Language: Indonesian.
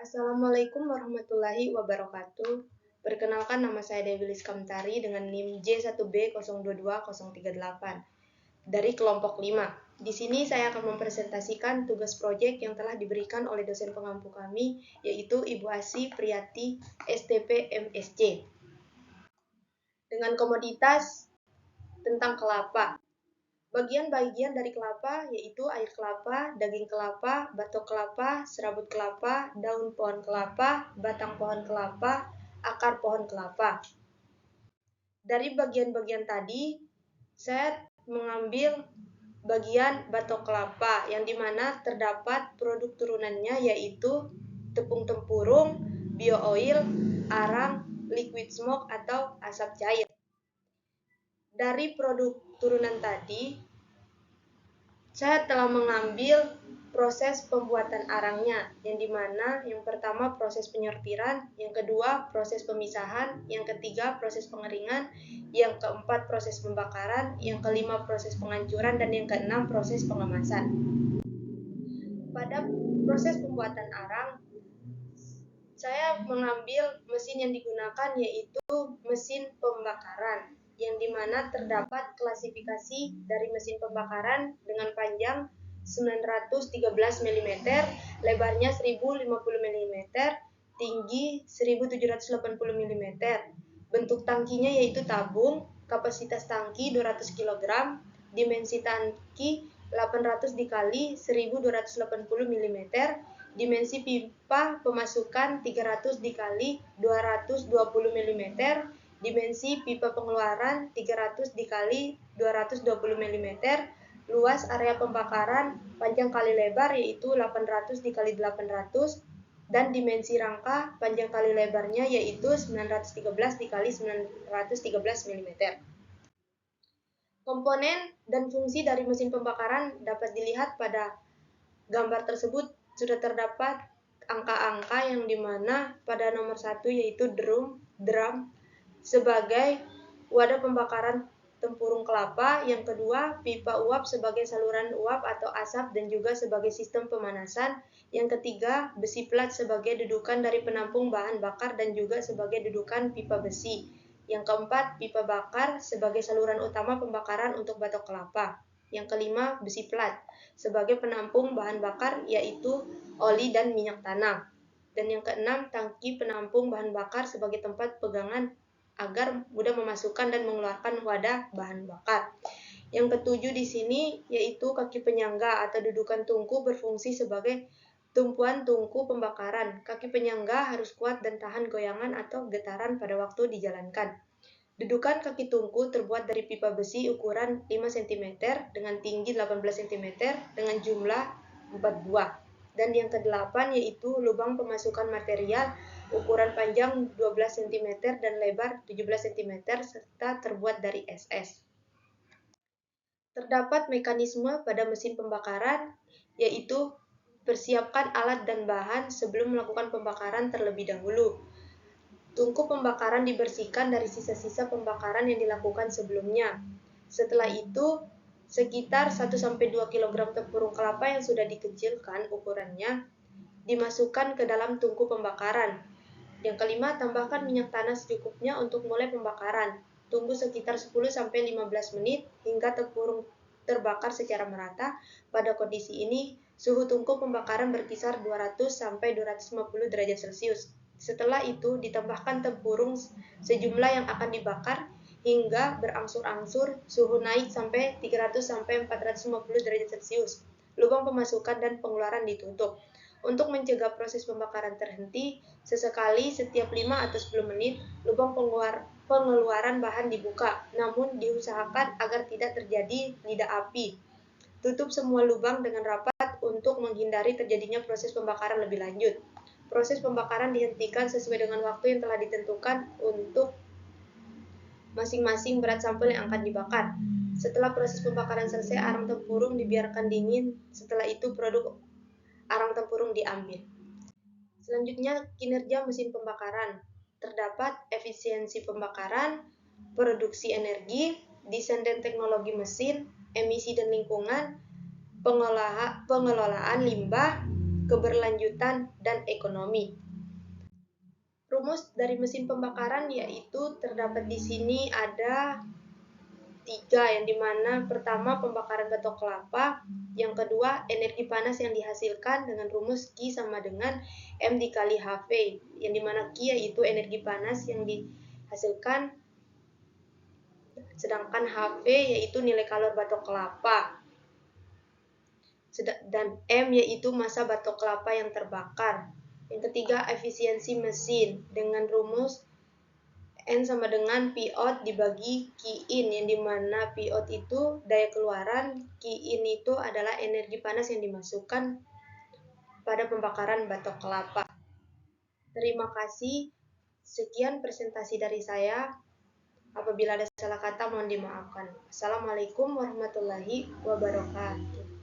Assalamualaikum warahmatullahi wabarakatuh. Perkenalkan, nama saya Dewi Liska Mentari dengan NIM J1B022038 dari kelompok 5. Di sini saya akan mempresentasikan tugas proyek yang telah diberikan oleh dosen pengampu kami, yaitu Ibu Asy Priyati, STP MSc. Dengan komoditas tentang kelapa. Bagian-bagian dari kelapa yaitu air kelapa, daging kelapa, batok kelapa, serabut kelapa, daun pohon kelapa, batang pohon kelapa, akar pohon kelapa. Dari bagian-bagian tadi, saya mengambil bagian batok kelapa yang dimana terdapat produk turunannya yaitu tepung tempurung, bio oil, arang, liquid smoke atau asap cair. Dari produk turunan tadi, saya telah mengambil proses pembuatan arangnya, yang dimana yang pertama proses penyortiran, yang kedua proses pemisahan, yang ketiga proses pengeringan, yang keempat proses pembakaran, yang kelima proses penghancuran, dan yang keenam proses pengemasan. Pada proses pembuatan arang, saya mengambil mesin yang digunakan yaitu mesin pembakaran, yang dimana terdapat klasifikasi dari mesin pembakaran dengan panjang 913 mm, lebarnya 1050 mm, tinggi 1780 mm. Bentuk tangkinya yaitu tabung, kapasitas tangki 200 kg, dimensi tangki 800 dikali 1280 mm, dimensi pipa pemasukan 300 dikali 220 mm, dimensi pipa pengeluaran 300 dikali 220 mm, luas area pembakaran panjang kali lebar yaitu 800 dikali 800, dan dimensi rangka panjang kali lebarnya yaitu 913 dikali 913 mm. Komponen dan fungsi dari mesin pembakaran dapat dilihat pada gambar tersebut. Sudah terdapat angka-angka yang dimana pada nomor 1 yaitu drum sebagai wadah pembakaran tempurung kelapa, yang kedua pipa uap sebagai saluran uap atau asap dan juga sebagai sistem pemanasan, yang ketiga besi plat sebagai dudukan dari penampung bahan bakar dan juga sebagai dudukan pipa besi, yang keempat pipa bakar sebagai saluran utama pembakaran untuk batok kelapa, yang kelima besi plat sebagai penampung bahan bakar yaitu oli dan minyak tanam, dan yang keenam tangki penampung bahan bakar sebagai tempat pegangan agar mudah memasukkan dan mengeluarkan wadah bahan bakar. Yang ketujuh di sini yaitu kaki penyangga atau dudukan tungku berfungsi sebagai tumpuan tungku pembakaran. Kaki penyangga harus kuat dan tahan goyangan atau getaran pada waktu dijalankan. Dudukan kaki tungku terbuat dari pipa besi ukuran 5 cm dengan tinggi 18 cm dengan jumlah 4 buah. Dan yang ke-8 yaitu lubang pemasukan material ukuran panjang 12 cm dan lebar 17 cm serta terbuat dari SS. Terdapat mekanisme pada mesin pembakaran yaitu persiapkan alat dan bahan sebelum melakukan pembakaran terlebih dahulu. Tungku pembakaran dibersihkan dari sisa-sisa pembakaran yang dilakukan sebelumnya. Setelah itu, sekitar 1-2 kg tempurung kelapa yang sudah dikecilkan ukurannya dimasukkan ke dalam tungku pembakaran. Yang kelima, tambahkan minyak tanah secukupnya untuk mulai pembakaran. Tunggu sekitar 10-15 menit hingga tempurung terbakar secara merata. Pada kondisi ini, suhu tungku pembakaran berkisar 200-250 derajat Celcius. Setelah itu, ditambahkan tempurung sejumlah yang akan dibakar hingga berangsur-angsur suhu naik sampai 300-450 derajat Celcius. Lubang pemasukan dan pengeluaran ditutup. Untuk mencegah proses pembakaran terhenti, sesekali setiap 5 atau 10 menit, lubang pengeluaran bahan dibuka, namun diusahakan agar tidak terjadi lidah api. Tutup semua lubang dengan rapat untuk menghindari terjadinya proses pembakaran lebih lanjut. Proses pembakaran dihentikan sesuai dengan waktu yang telah ditentukan untuk masing-masing berat sampel yang akan dibakar. Setelah proses pembakaran selesai, arang tempurung dibiarkan dingin. Setelah itu produk arang tempurung diambil. Selanjutnya, kinerja mesin pembakaran. Terdapat efisiensi pembakaran, produksi energi, desain dan teknologi mesin, emisi dan lingkungan, pengelolaan limbah, keberlanjutan, dan ekonomi. Rumus dari mesin pembakaran yaitu terdapat di sini ada 3, yang dimana pertama pembakaran batok kelapa, yang kedua energi panas yang dihasilkan dengan rumus Q sama dengan M dikali HV, yang dimana Q yaitu energi panas yang dihasilkan, sedangkan HV yaitu nilai kalor batok kelapa, dan M yaitu massa batok kelapa yang terbakar. Yang ketiga efisiensi mesin dengan rumus N sama dengan P out dibagi Q in, yang dimana P out itu daya keluaran, Q in itu adalah energi panas yang dimasukkan pada pembakaran batok kelapa. Terima kasih. Sekian presentasi dari saya. Apabila ada salah kata mohon dimaafkan. Assalamualaikum warahmatullahi wabarakatuh.